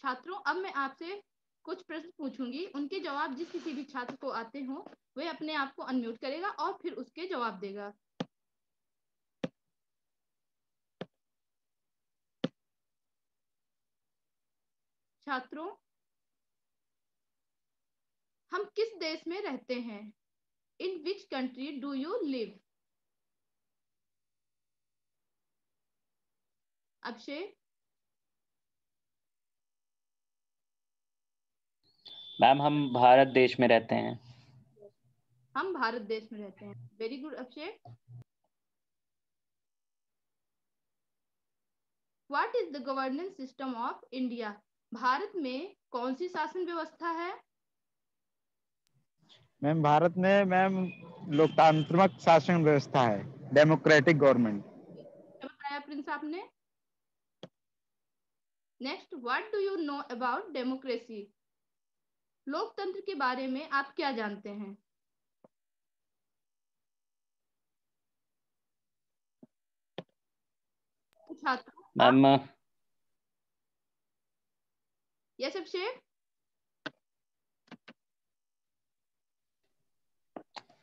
छात्रों, अब मैं आपसे कुछ प्रश्न पूछूंगी, उनके जवाब जिस किसी भी छात्र को आते हो वह अपने आप को अनम्यूट करेगा और फिर उसके जवाब देगा। छात्रों, हम किस देश में रहते हैं? In which country do you live? Abhishek? Ma'am हम भारत देश में रहते हैं। हम भारत देश में रहते हैं। Very good Abhishek. What is the governance system of India? Bharat में कौन सी शासन व्यवस्था है? मैम भारत में लोकतांत्रिक शासन व्यवस्था है, डेमोक्रेटिक गवर्नमेंट। क्या बताया प्रिंस आपने? Next, what do you know about democracy? लोकतंत्र के बारे में आप क्या जानते हैं? Ma'am yes Abhishek?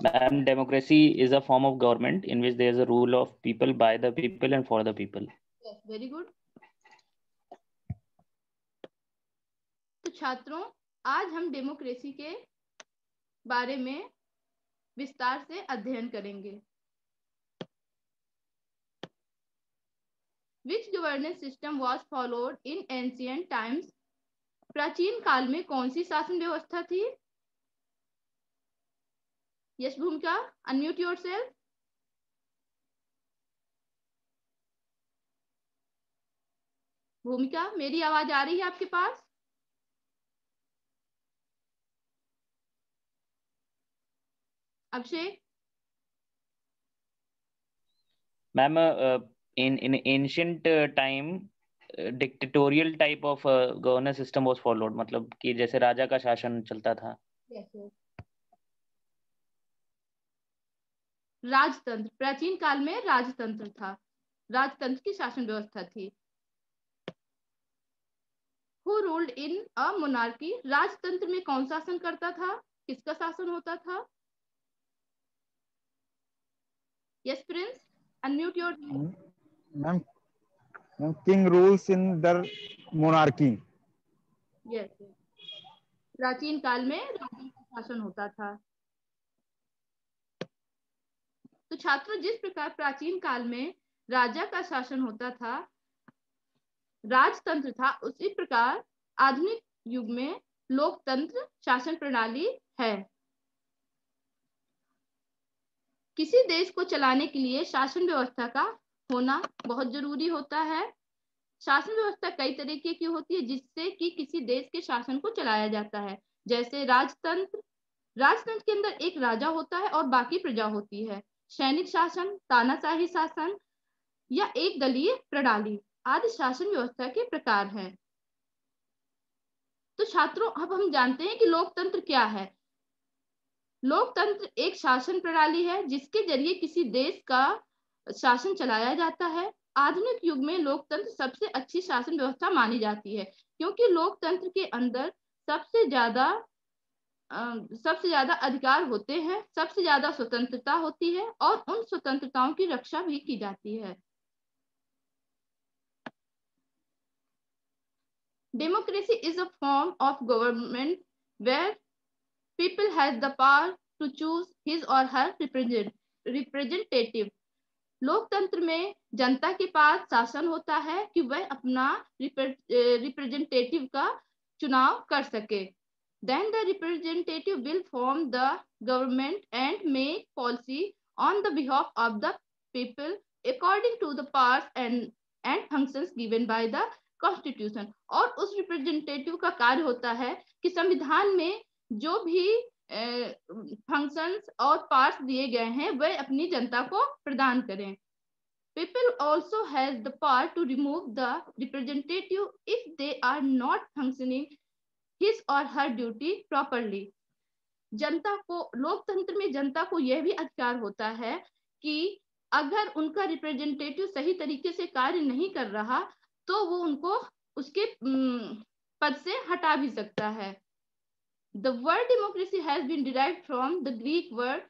Ma'am democracy is a form of government in which there is a rule of people by the people and for the people. Yes, very good. तो छात्रों, आज हम डेमोक्रेसी के बारे में विस्तार से अध्ययन करेंगे। Which governance system was followed in ancient times? प्राचीन काल में कौन सी शासन व्यवस्था थी? यश भूमिका, अनम्यूट योरसेल्फ। भूमिका, मेरी आवाज आ रही है आपके पास? Abhishek? Ma'am in ancient time dictatorial type of governance system was followed, मतलब कि जैसे राजा का शासन चलता था। राजतंत्र, प्राचीन काल में राजतंत्र था, राजतंत्र की शासन व्यवस्था थी। Who ruled in a monarchy? राजतंत्र में कौन शासन करता था? किसका शासन होता था? Yes Prince, unmute your. Ma'am king rules in the monarchy. Yes, प्राचीन काल में राजा का शासन होता था। तो छात्रों, जिस प्रकार प्राचीन काल में राजा का शासन होता था, राजतंत्र था, उसी प्रकार आधुनिक युग में लोकतंत्र शासन प्रणाली है। किसी देश को चलाने के लिए शासन व्यवस्था का होना बहुत जरूरी होता है। शासन व्यवस्था कई तरीके की होती है जिससे कि किसी देश के शासन को चलाया जाता है। जैसे राजतंत्र, राजतंत्र के अंदर एक राजा होता है और बाकी प्रजा होती है। सैनिक शासन, तानाशाही शासन या एक दलीय प्रणाली आदि शासन व्यवस्था के प्रकार हैं। तो छात्रों, अब हम जानते हैं कि लोकतंत्र क्या है। लोकतंत्र एक शासन प्रणाली है जिसके जरिए किसी देश का शासन चलाया जाता है। आधुनिक युग में लोकतंत्र सबसे अच्छी शासन व्यवस्था मानी जाती है, क्योंकि लोकतंत्र के अंदर सबसे ज्यादा अधिकार होते हैं, सबसे ज्यादा स्वतंत्रता होती है और उन स्वतंत्रताओं की रक्षा भी की जाती है। Democracy is a form of government where people has the power to choose his or her representative. लोकतंत्र में जनता के पास शासन होता है कि वह अपना रिप्रेजेंटेटिव का चुनाव कर सके। Then the representative will form the government and make policy on the behalf of the people according to the powers and functions given by the constitution. और उस रिप्रेजेंटेटिव का कार्य होता है कि संविधान में जो भी फंक्शंस और पार्ट्स दिए गए हैं वह अपनी जनता को प्रदान करें। People also has the power to remove the representative if they are not functioning his or her duty properly. जनता को, लोकतंत्र में जनता को यह भी अधिकार होता है कि अगर उनका रिप्रेजेंटेटिव सही तरीके से कार्य नहीं कर रहा तो वो उनको उसके पद से हटा भी सकता है। The word democracy has been derived from the Greek word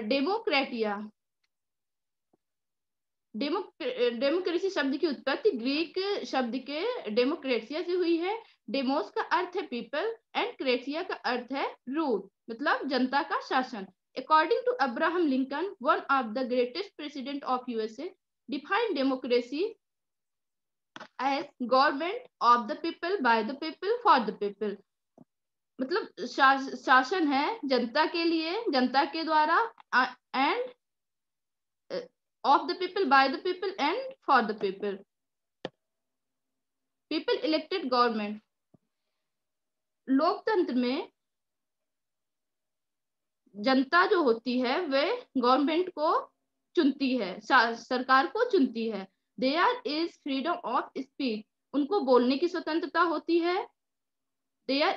demokratia. Democracy शब्द की उत्पत्ति ग्रीक शब्द के डेमोक्रेसिया से हुई है। डेमोस का अर्थ है पीपल एंड क्रेसिया का अर्थ है रूल, मतलब जनता का शासन। According to Abraham Lincoln, one of the greatest president of USA, defined democracy as government of the people, by the people, for the people। मतलब शासन है जनता के लिए, जनता के द्वारा, and of the people, by the people, and for the people। People elected government। लोकतंत्र में जनता जो होती है वे गवर्नमेंट को चुनती है, सरकार को चुनती है। There is freedom of speech। उनको बोलने की स्वतंत्रता होती है। There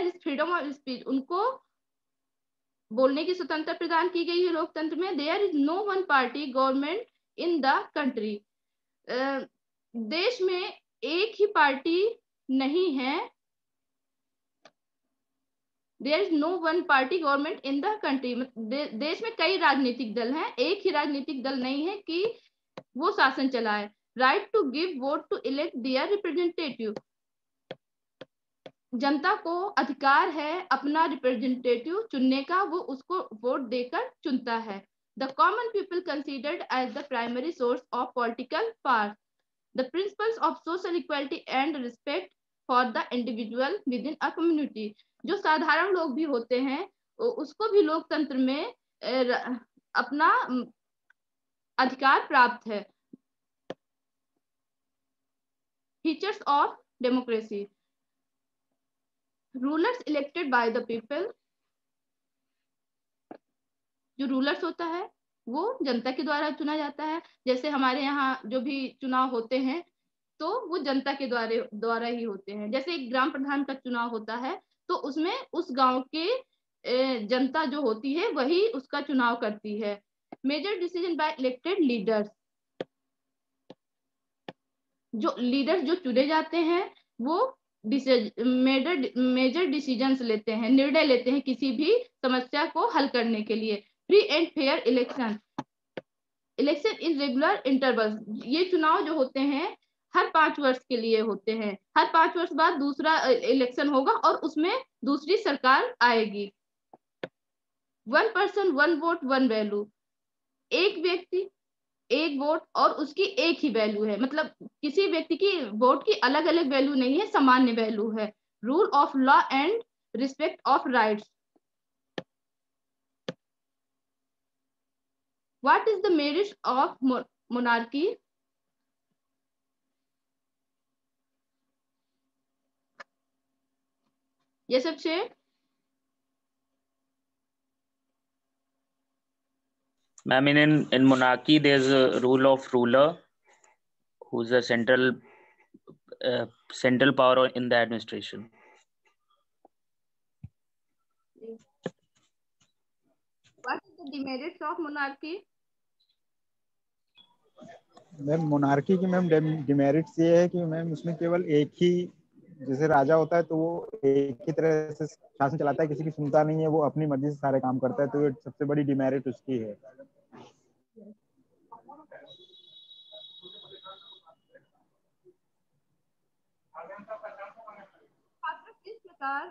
is freedom of speech। उनको बोलने की स्वतंत्रता प्रदान की गई है लोकतंत्र में। There is no one party government in the country। देश में एक ही पार्टी नहीं है। There is no one party government in the country। देश में कई राजनीतिक दल हैं, एक ही राजनीतिक दल नहीं है कि वो शासन चलाए। Right to give vote to elect their representative। जनता को अधिकार है अपना रिप्रेजेंटेटिव चुनने का, वो उसको वोट देकर चुनता है। The common people considered as the primary source of political power। The principles of social equality and respect for the individual within a community। जो साधारण लोग भी होते हैं उसको भी लोकतंत्र में अपना अधिकार प्राप्त है। Features of democracy। Rulers elected by the people। जो रूलर्स होता है वो जनता के द्वारा चुना जाता है। जैसे हमारे यहाँ जो भी चुनाव होते हैं तो वो जनता के द्वारा ही होते हैं। जैसे एक ग्राम प्रधान का चुनाव होता है तो उसमें उस गांव के जनता जो होती है वही उसका चुनाव करती है। Major decision by elected leaders. जो लीडर्स जो चुने जाते हैं वो मेजर डिसीजंस लेते हैं, निर्णय लेते हैं किसी भी समस्या को हल करने के लिए। Free and fair election. Election in regular interval. ये चुनाव जो होते हैं हर 5 वर्ष के लिए होते हैं। हर 5 वर्ष बाद दूसरा इलेक्शन होगा और उसमें दूसरी सरकार आएगी। 1 person 1 vote 1 value। एक व्यक्ति एक वोट और उसकी एक ही वैल्यू है, मतलब किसी व्यक्ति की वोट की अलग अलग वैल्यू नहीं है, सामान्य वैल्यू है। Rule of law and respect of rights. What is the merit of monarchy. ये सब से I mean, in monarchy, there's a rule of ruler who's a central power in the administration. What is the demerits of monarchy? Ma'am monarchy की ma'am demerits ये है कि ma'am उसमें केवल एक ही, जैसे राजा होता है तो वो एक ही तरह से शासन चलाता है, किसी की सुनता नहीं है, वो अपनी मर्जी से सारे काम करता है, तो ये सबसे बड़ी डिमेरिट उसकी है। इस प्रकार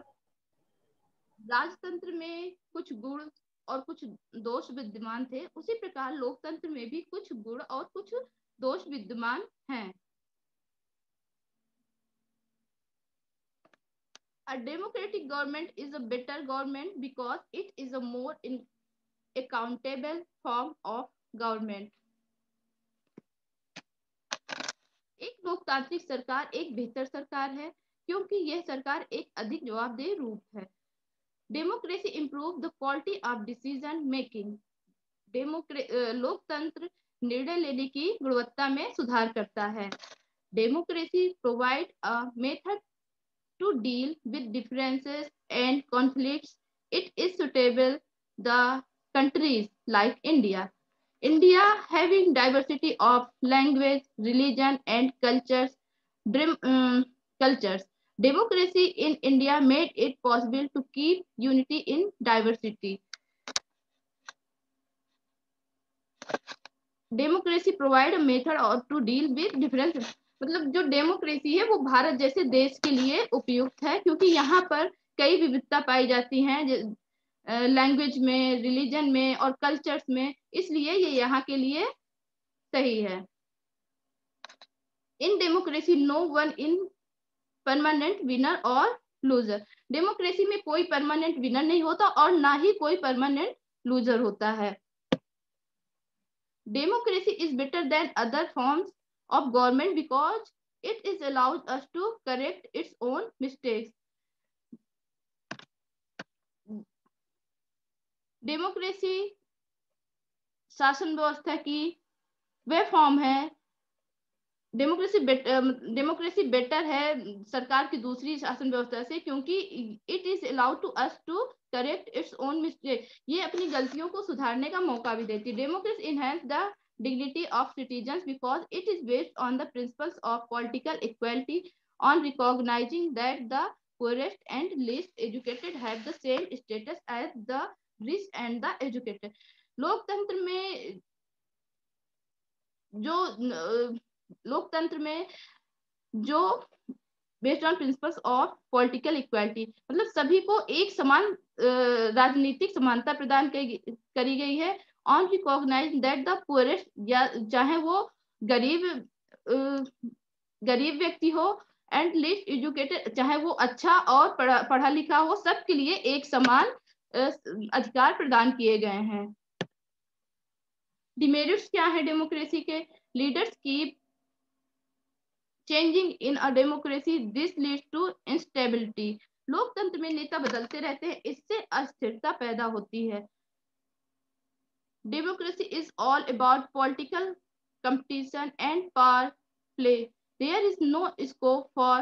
राजतंत्र में कुछ गुण और कुछ दोष विद्यमान थे, उसी प्रकार लोकतंत्र में भी कुछ गुण और कुछ दोष विद्यमान हैं। A democratic government is a better government because it is a more accountable form of government। एक लोकतांत्रिक सरकार एक बेहतर सरकार है क्योंकि यह सरकार एक अधिक जवाबदेह रूप है। Democracy improve the quality of decision making. लोकतंत्र निर्णय लेने की गुणवत्ता में सुधार करता है। Democracy provide a method to deal with differences and conflicts. It is suitable the countries like India. India having diversity of language, religion and cultures cultures. Democracy in India made it possible to keep unity in diversity. Democracy provide a method or to deal with difference. मतलब जो democracy है वो भारत जैसे देश के लिए उपयुक्त है, क्योंकि यहाँ पर कई विविधता पाई जाती हैं लैंग्वेज में, रिलीजन में और कल्चर्स में, इसलिए ये यहाँ के लिए सही है. In democracy no one in permanent winner और लूजर. डेमोक्रेसी में कोई परमानेंट विनर नहीं होता और ना ही कोई परमानेंट लूजर होता है. Democracy is better than other forms of government because it is allows us to correct its own mistakes. Democracy शासन व्यवस्था की वह फॉर्म है, डेमोक्रेसी बेटर है सरकार की दूसरी शासन व्यवस्था से, क्योंकि it is allowed to us to correct its own mistake. ये अपनी गलतियों को सुधारने का मौका भी देती है. Democracy enhance the dignity of citizens because it is based on the principles of political equality, on recognizing that the poorest and least educated have the same status as the rich and the educated. लोकतंत्र में जो based on principles of political equality, मतलब सभी को एक समान राजनीतिक समानता प्रदान करी गई है. On recognise that the poorest, या चाहे वो गरीब व्यक्ति हो, एंड लीस्ट एजुकेटेड, चाहे वो अच्छा और पढ़ा लिखा हो, सबके लिए एक समान अधिकार प्रदान किए गए हैं. डिमेरिट्स क्या है डेमोक्रेसी के? Leaders keep changing in a democracy, this leads to instability. लोकतंत्र में नेता बदलते रहते हैं, इससे अस्थिरता पैदा होती है. Democracy is all about political competition and power play. There is no scope for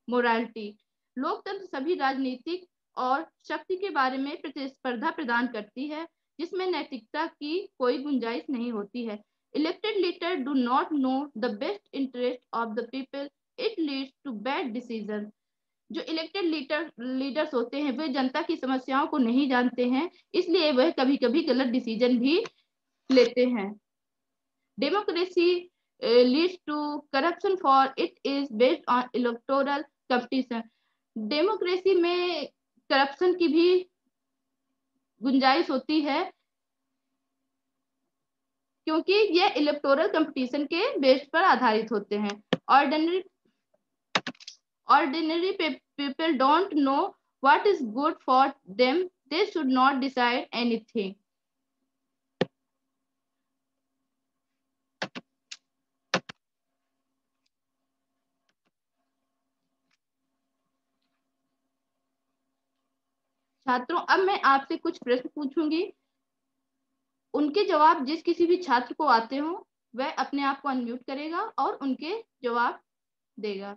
morality. लोकतंत्र सभी राजनीतिक और शक्ति के बारे में प्रतिस्पर्धा प्रदान करती है, जिसमें नैतिकता की कोई गुंजाइश नहीं होती है. Elected leaders do not know the best interest of the people. It leads to bad decisions. जो इलेक्टेड लीडर्स होते हैं वे जनता की समस्याओं को नहीं जानते हैं, इसलिए वह कभी कभी गलत डिसीजन भी लेते हैं. Democracy leads to corruption for it is based on electoral competition. Democracy में करप्शन की भी गुंजाइश होती है, क्योंकि यह इलेक्टोरल कंपटीशन के बेस पर आधारित होते हैं. Ordinary people don't know what is good for them. They should not decide anything. छात्रों, अब मैं आपसे कुछ प्रश्न पूछूंगी. उनके जवाब जिस किसी भी छात्र को आते हो वह अपने आप को अनम्यूट करेगा और उनके जवाब देगा.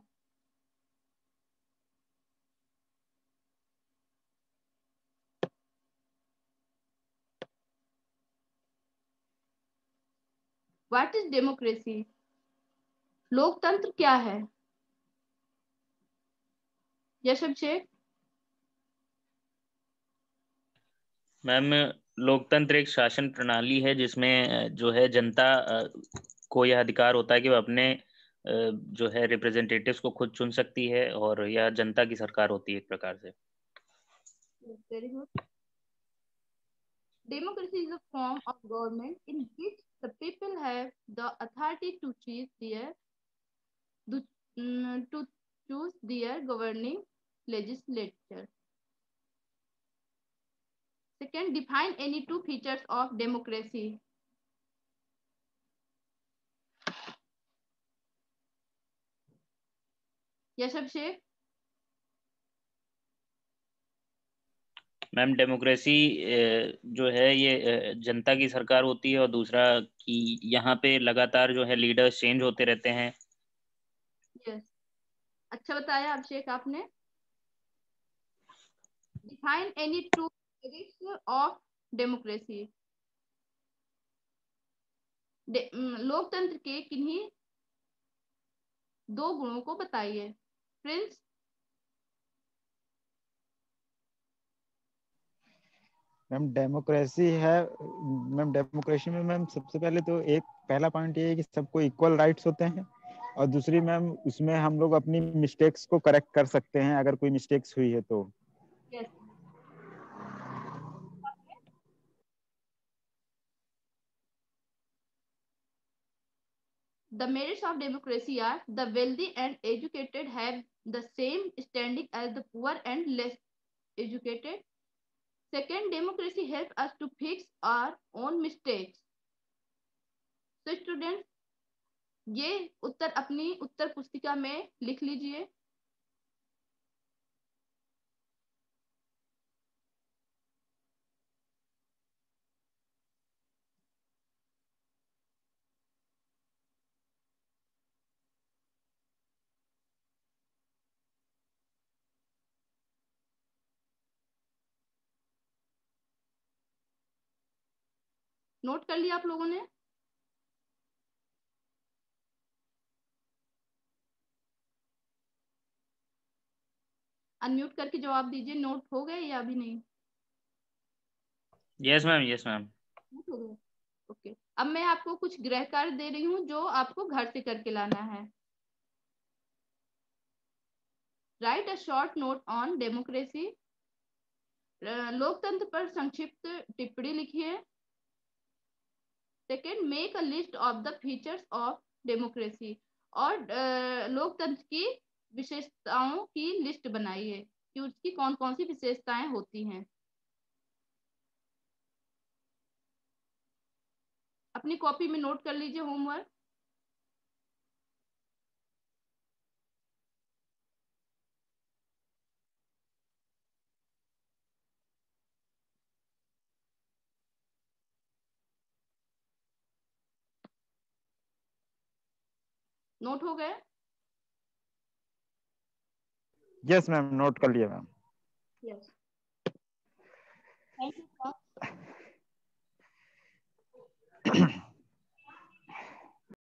What is democracy? लोकतंत्र क्या है? यशव शेख. मैम, लोकतंत्र एक शासन प्रणाली है जिसमें जो है जनता को यह अधिकार होता है कि वह अपने जो है रिप्रेजेंटेटिव्स को खुद चुन सकती है, और यह जनता की सरकार होती है एक प्रकार से. Very good. Democracy is a form of government in which the people have the authority to choose their governing legislature. Second, define any two features of democracy. यशव शेख. मैम, डेमोक्रेसी जो है ये जनता की सरकार होती है, और दूसरा कि यहाँ पे लगातार जो है लीडर्स चेंज होते रहते हैं. यस, अच्छा बताया अभिषेक आपने. Define any two features of democracy. लोकतंत्र के किन्हीं दो गुणों को बताइए. प्रिंस? मैम डेमोक्रेसी है, मैम डेमोक्रेसी में मैम सबसे पहले तो एक पहला पॉइंट ये है कि सबको इक्वल राइट्स होते हैं, और दूसरी मैम उसमें हम लोग अपनी मिस्टेक्स को करेक्ट कर सकते हैं अगर कोई मिस्टेक्स हुई है तो। Yes. The merits of democracy are the wealthy and educated have the same standing as the poor and less educated. Second, democracy helps us to fix our own mistakes. So students, ये उत्तर अपनी उत्तर पुस्तिका में लिख लीजिए। Note कर लिया आप लोगों ने? अनम्यूट करके जवाब दीजिए, नोट हो गए या अभी नहीं? Yes ma'am, yes ma'am. Note हो गए, ओके। अब मैं आपको कुछ गृह कार्य दे रही हूँ जो आपको घर से करके लाना है। Right a short note on democracy. लोकतंत्र पर संक्षिप्त टिप्पणी लिखिए। Second, make a list of the features of democracy, और लोकतंत्र की विशेषताओं की लिस्ट बनाइए कि उसकी कौन कौन सी विशेषताएं होती हैं। अपनी कॉपी में नोट कर लीजिए होमवर्क। नोट हो गए? यस मैम, नोट कर लिया मैम। Yes, thank you.